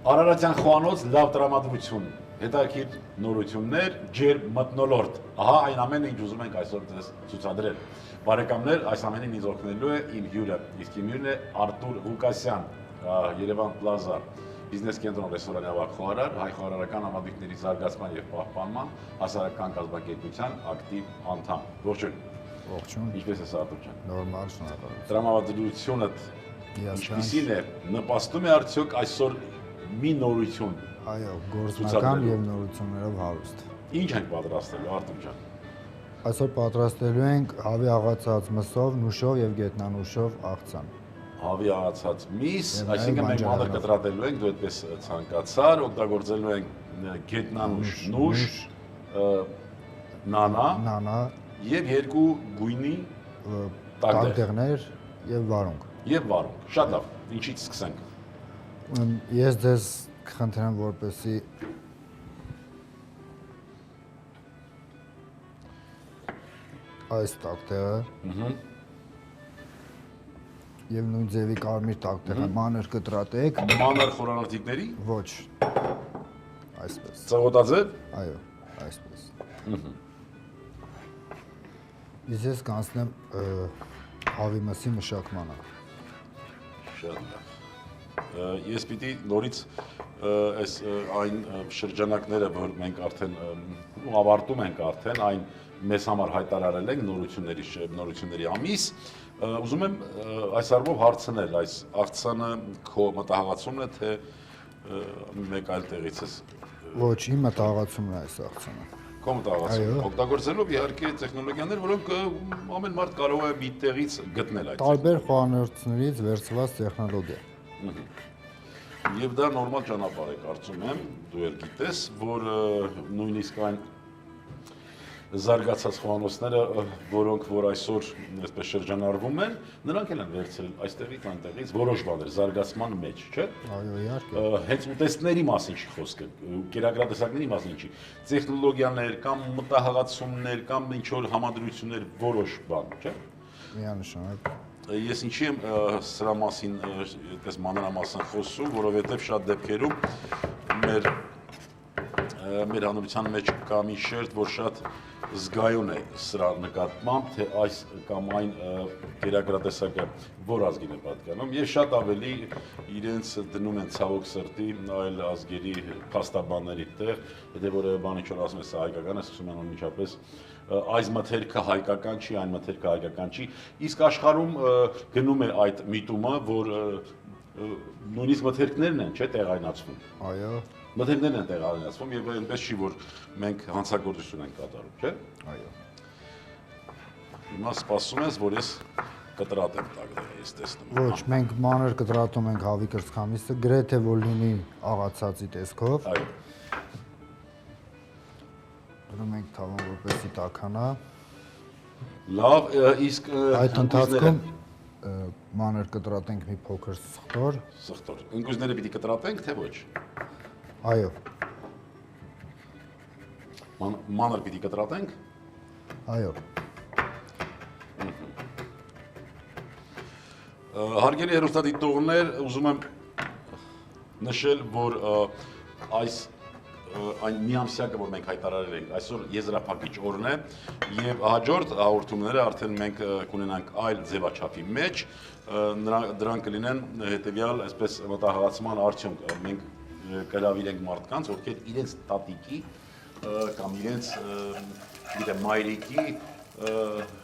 Արարատյան խոհանոց լավ տրամադրություն, հետաքրքիր նորություններ, ջեր մթնոլորտ։ Ահա այն ամենը, ինչ ուզում ենք այսօր ձեզ ցուցադրել։ Բարեկամներ, այս ամենին ինձ օգնելու է իմ հյուրը, իսկ իմ հյուրն է Արտուր Ղուկասյան, Երևան Պլազա բիզնես կենտրոն ռեստորանի ավագ խոհարար, հայ խոհարարական համադրույքների զարգացման եւ պահպանման հասարակական կազմակերպության ակտիվ անդամ։ Ողջույն։ Ողջույն։ Ինչպես ես Արտուր ջան։ Նորմալ, շնորհակալություն։ Տրամադրությունդ ինչպիսին է, նպաստում է արդյոք այսօր մի նորություն։ Այո, գործնական եւ նորություններով հարուստ։ Ինչ ենք պատրաստելու Արտուր ջան։ Այսօր պատրաստելու ենք հավի աղացած մսով, նուշով եւ գետնանուշով աղցան։ Հավի աղացած միս, այսինքն մենք մանր կտրատելու ենք, դու այդպես ցանկացար, օգտագործելու ենք գետնանուշ, նուշ, նանա եւ երկու գույնի տակդեղներ եւ վարունգ։ Եվ վարունգ։ Շատ լավ։ Ինչից սկսենք։ Ես ձեզ կխնդրեմ, որպեսզի այս տակտեղը եւ նույն ձևի կարմիր տակտեղը մանր կտրատեք։ Մանր խորանարդիկների։ Ոչ։ Այսպես։ Ծղոտաձև։ Այո, այսպես։ Ես կանցնեմ հավի մսի մշակմանը։ Շատ լավ։ Ես պիտի նորից այս այն շրջանակները, որ մենք արդեն ավարտում ենք արդեն, այն մեզ համար հայտարարել ենք նորությունների ամիս, ուզում եմ այս առումով հարցնել, այս աղցանը քո մտահղացումն է, թե մեկ այլ տեղից ես։ Ոչ, իմ մտահղացումն է այս աղցանը։ Քո մտահղացումը, օգտագործելով իհարկե տեխնոլոգիաներ, որոնք ամեն մարդ կարող է մի տեղից գտնել այդ։ Տարբեր խոհանոցներից վերցված տեխնոլոգիա։ Եվ դա նորմալ ճանապարհ է, կարծում եմ, դու էլ գիտես, որ նույնիսկ այն զարգացած խոհանոցները, որոնք որ այսօր այսպես շրջանառվում են, նրանք էլ են վերցրել այստեղից այնտեղից որոշ բաներ զարգացման մեջ, չէ՞։ Այո, իհարկե։ Հենց ուտեստների մասին չի խոսքը, կերակրատեսակների մասին չի։ Տեխնոլոգիաներ կամ մտահղացումներ կամ ինչ որ համադրություններ որոշ բան, չէ՞։ Միանշանակ։ Ես ինչի եմ սրա մասին այդպես մանրամասն խոսում, որովհետև շատ դեպքերում մեր հանրության մեջ կա մի շերտ, որ շատ զգայուն է սրա նկատմամբ, թե այս կամ այն կերակրատեսակը որ ազգին է պատկանում, եւ շատ ավելի իրենց դնում են ցավոք սրտի այլ ազգերի փաստաբանների տեղ, եթե որևէ բան ինչ որ ասում է սա հայկական է, սկսում են անմիջապես այս մթերքը հայկական չի, այն մթերքը հայկական չի, իսկ աշխարհում գնում է այդ միտումը, որ նույնիսկ մթերքներն են, չէ՞, տեղայնացվում։ Այո։ Մթերքներն են տեղայնացվում եւ այնպես չի, որ մենք հանցագործություն ենք կատարում, չէ՞։ Այո։ Հիմա սպասում ես, որ ես կտրատեմ տակները, ես տեսնում։ Ոչ, մենք մանր կտրատում ենք հավի կրծքամիսը, գրեթե որ լինի աղացածի տեսքով։ Այո։ Դրում ենք թավան, որպեսզի տաքանա։ Լավ, իսկ Այդ ընթացքում մանր կտրատենք մի փոքր սխտոր։ Սխտոր։ Ընկույզները պիտի կտրատենք, թե ոչ։ Այո։ Մանր պիտի կտրատենք։ Այո։ Հարգելի հեռուստադիտողներ, ուզում եմ նշել, որ այս այն միամսյակը, որ մենք հայտարարել ենք, այսօր եզրափակիչ օրն է եւ հաջորդ հաղորդումները արդեն մենք կունենանք այլ ձևաչափի մեջ, դրանք կլինեն հետեւյալ այսպես մտահղացման արդյունք։ Մենք կհրավիրենք մարդկանց, ովքեր իրենց տատիկի կամ իրենց գիտեմ մայրիկի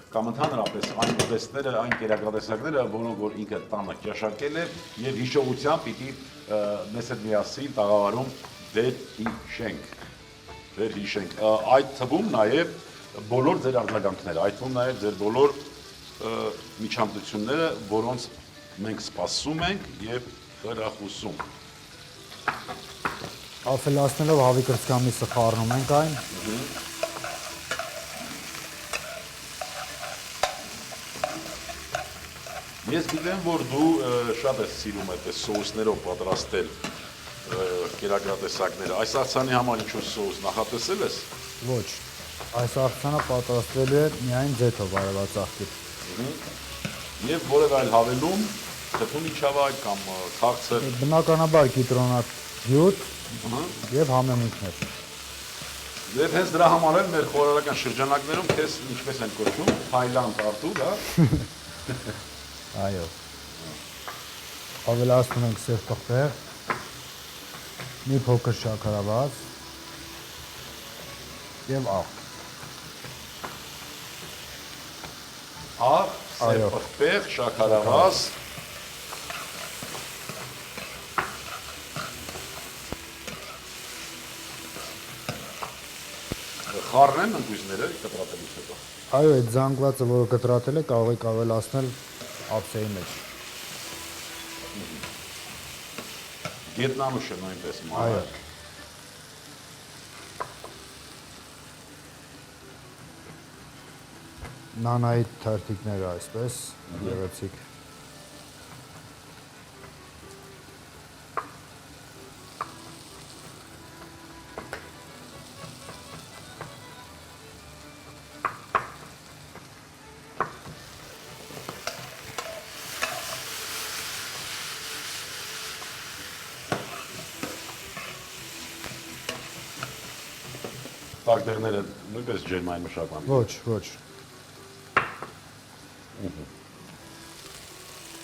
կամ ընդհանրապես այն ուտեստները, այն կերակրատեսակները, որոնք որ ինքը տանը ճաշակել է եւ հիշողությամբ պիտի մեզ հետ միասին տաղավարում դեր հիշենք, այդ թվում նաև բոլոր ձեր արձագանքները, այդ թվում նաև ձեր բոլոր միջամտությունները, որոնց մենք սպասում ենք եւ խրախուսում։ Աֆելացնելով հավի կրծքամիսը խառնում ենք այն։ Ես գիտեմ, որ դու շատ ես սիրում այդպես սոուսներով պատրաստել կերակրատեսակները, այս աղցանի համար ինչ-որ սոուս նախատեսել ես։ Ոչ, այս աղցանը պատրաստվելու է միայն ձեթով արևածաղկի։ Եվ որևէ այլ հավելում, թթու միջավայր կամ քաղցր։ Բնականաբար կիտրոնատ յուտ Ահա։ եւ համեմունքներ։ Եվ հենց դրա համար էլ մեր խորհրդական շրջանակներում քեզ ինչպես են կոչում, Թայլանդ Արտուր, հա։ Այո։ Ավելացնում ենք սև պղպեղ, մի փոքր շաքարավազ եւ աղ։ Աղ, սև Այո։ պղպեղ, շաքարավազ։ Խառն են ընկույզները կտրատելուց հետո։ Այո, այդ զանգվածը, որը կտրատել է, կարող եք ավելացնել ափսեի մեջ։ Գետնանուշը նույնպես Այո։ մանր։ Նանայի թերթիկները այսպես, գեղեցիկ։ Տակդեղները նույնպես ջերմային մշակման։ Ոչ, ոչ։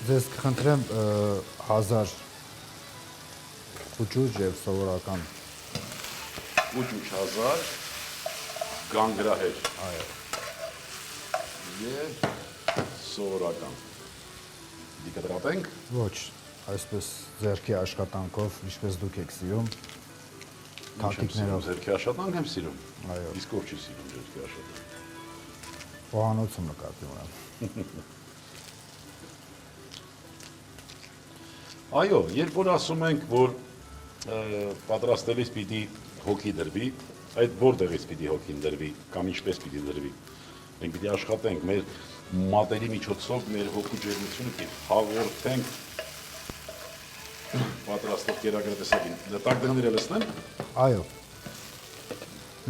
Ձեզ կխնդրեմ 1000 խուճուճ եւ սովորական։ Ուճուճ 1000 գանգրահեր Այո։ եւ սովորական։ Դի կտրատենք։ Ոչ, այսպես ձեռքի աշխատանքով, ինչպես դուք եք սիրում, թաթիկներով։ Ձերքի աշխատանք եմ սիրում։ Այո։ Իսկ ով չի սիրում ձերքի աշխատանք։ Խոհանոցում նկատի ունեմ։ Այո, երբ որ ասում ենք, որ պատրաստելիս պիտի հոգի դրվի, այդ որտեղից պիտի հոգին դրվի կամ ինչպես պիտի դրվի։ Մենք պիտի աշխատենք մեր մատերի միջոցով մեր հոգու ջերմությունը պիտի հաղորդենք պատրաստող կերակրատեսակին։ Տակդեղները լցնեմ։ Այո։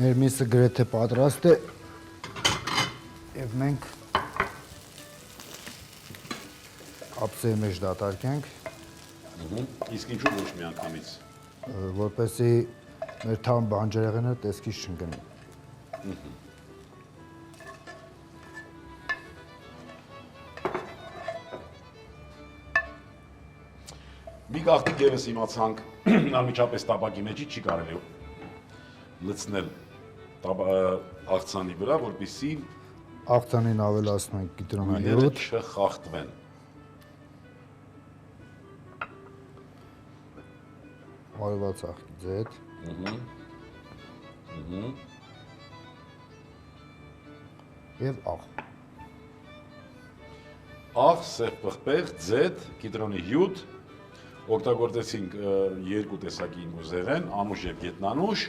Մեր միսը գրեթե պատրաստ է եւ մենք ափսեի մեջ դատարկենք, Իսկ ինչու ոչ մի անգամից։ որպեսզի մեր թամ բանջարեղենը տեսքից չընկնի։ Մի գաղտնիք ևս իմացանք, անմիջապես տապակի մեջի չի կարելի լցնել աղցանի վրա, որպեսզի Աղցանին ավելացնում ենք գույները կիտրոնալյուտ, չխախտվեն։ արված աղքի ձետ, եւ աղ։ Աղ, սև պղպեղ, ձետ, կիտրոնի հյութ, օգտագործեցինք երկու տեսակի ուզեղեն, անուշ եւ գետնանուշ։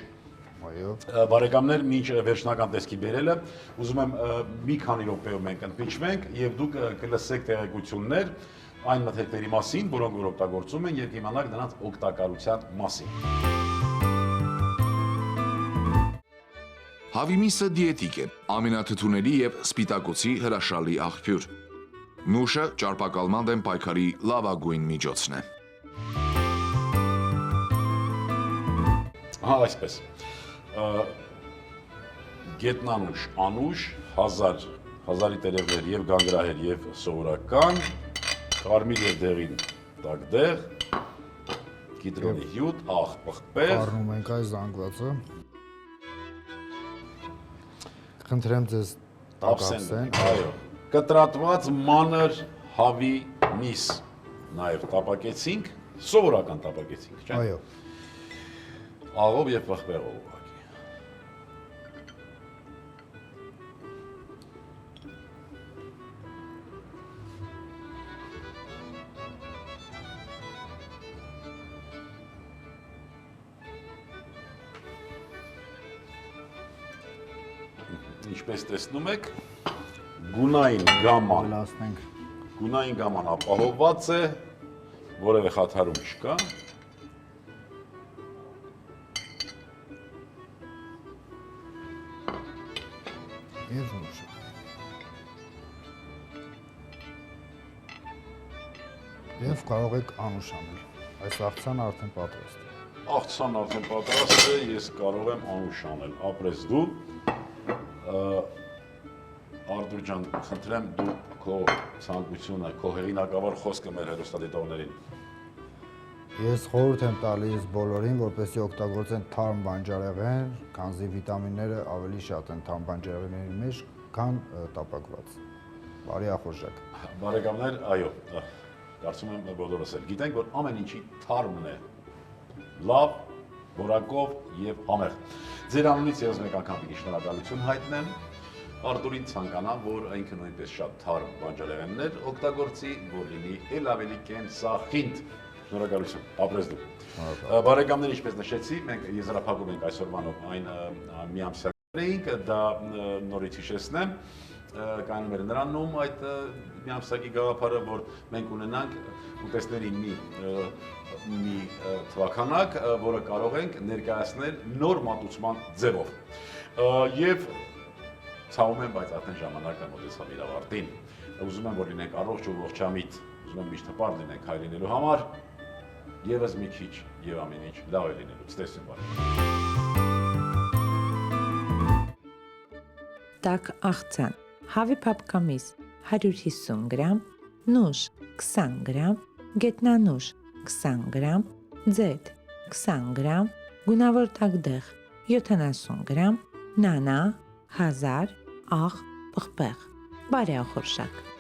Այո։ Բարեկամներ, մինչ վերջնական տեսքի բերելը, ուզում եմ մի քանի րոպեով մենք ընդմիջվենք եւ դուք կլսեք տեղեկություններ այն մթերքների մասին, որոնք որ օգտագործում են եւ կիմանաք նրանց օգտակարության մասին։ Հավիմիսը դիետիկ է, ամենաթթուների եւ սպիտակուցի հրաշալի աղբյուր։ Նուշը ճարպակալման դեմ պայքարի լավագույն միջոցն է։ Հա, այսպես։ Գետնանուշ, անուշ, 1000 տերևներ եւ գանգրահեր եւ սովորական, կարմիր եւ դեղին տակդեղ, կիտրոնի հյութ, աղ, պղպեղ, Առնում ենք այս զանգվածը։ Խնդրեմ ձեզ տակապսեն։ այո, կտրատված մանր հավի միս նաեւ տապակեցինք, սովորական տապակեցինք, չէ՞։ Այո։ Աղով եւ պղպեղով ուղղակի։ Ինչպես տեսնում եք, գունային գաման Ավելացնենք ապահովված է, որևէ խաթարում չկա։ եւ նուշը։ Եվ կարող եք անուշ անել։ Այս աղցանը արդեն պատրաստ է։ աղցան արդեն պատրաստ է, ես կարող եմ անուշ անել, ապրես դու, Արտուր ջան, խնդրեմ դու քո ցանկությունը, քո հեղինակավոր խոսքը մեր հեռուստադիտողներին։ Ես խորհուրդ եմ տալիս բոլորին, որպեսզի օգտագործեն թարմ բանջարեղեն, քանզի վիտամինները ավելի շատ են թարմ բանջարեղենների մեջ, քան տապակված։ Բարի ախորժակ։ Բարեկամներ, այո, կարծում եմ բոլորս էլ գիտենք, որ ամեն ինչի թարմն է լավ, որակով եւ համեղ։ Ձեր անունից եւս մեկ անգամ պիտի շնորհակալություն հայտնեմ Արտուրին ցանկանամ, որ այնքը նույնպես շատ թարմ բանջարեղեններ օգտագործի, որ լինի ել ավելի կենսախինդ։ Շնորհակալություն, ապրես դու։ Բարեկամներ, ինչպես նշեցի, մենք եզրափակում ենք այսօրվանով այն միամսյակներինք, դա նորից հիշեցնեմ, կայանում էր նրանում այդ միամսյակի գաղափարը, որ մենք ունենանք ուտեստների մի թվականակ, որը կարող ենք ներկայացնել նոր մատուցման ձևով։ Եվ ցավում եմ, բայց արդեն ժամանակը մոտեցավ իր ավարտին։ Ուզում եմ, որ լինենք առողջ ու ողջամիտ, ուզում եմ միշտ հպարտ լինենք հայր լինելու համար, եւս մի քիչ եւ ամեն ինչ լավ է լինելու։ Ցտեսություն բարի։ Տաք աղցան, հավի փափկամիս 150 գրամ, նուշ 20 գրամ, գետնանուշ 20 գրամ, ձեթ 20 գրամ, գունավոր տակդեղ 70 գրամ, նանա 1000 աղ պղպեղ, բարի ախորժակ։